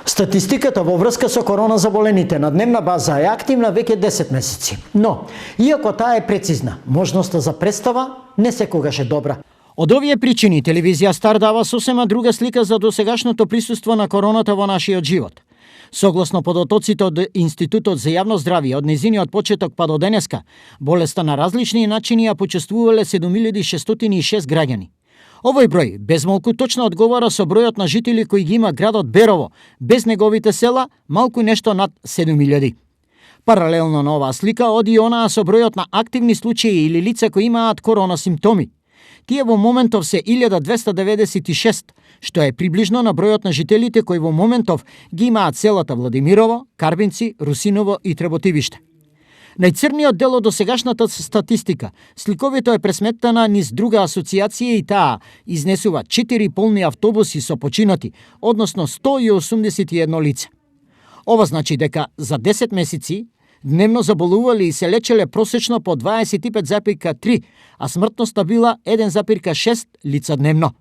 Статистиката во врска со корона заболените на дневна база е активна веќе 10 месеци. Но, иако таа е прецизна, можноста за представа не секогаш е добра. Од овие причини, телевизија Стар дава сосема друга слика за досегашното присуство на короната во нашиот живот. Согласно податоците од Институтот за јавно здравје од незиниот почеток па до денеска, болеста на различни начини ја почувствувале 7606 граѓани. Овој број безмалку точно одговара со бројот на жители кои ги има градот Берово, без неговите села, малку нешто над 7000. Паралелно на оваа слика оди и онаа со бројот на активни случаи или лица кои имаат корона симптоми. Тие во моментов се 1296, што е приближно на бројот на жителите кои во моментов ги имаат селата Владимирово, Карбинци, Русиново и Треботивиште. Најцрниот дел од досегашната статистика, сликовито е пресметтана низ друга асоциација и таа изнесува 4 полни автобуси со починати, односно 181 лице. Ова значи дека за 10 месеци дневно заболувале и се лечеле просечно по 25,3, а смртноста била 1,6 лица дневно.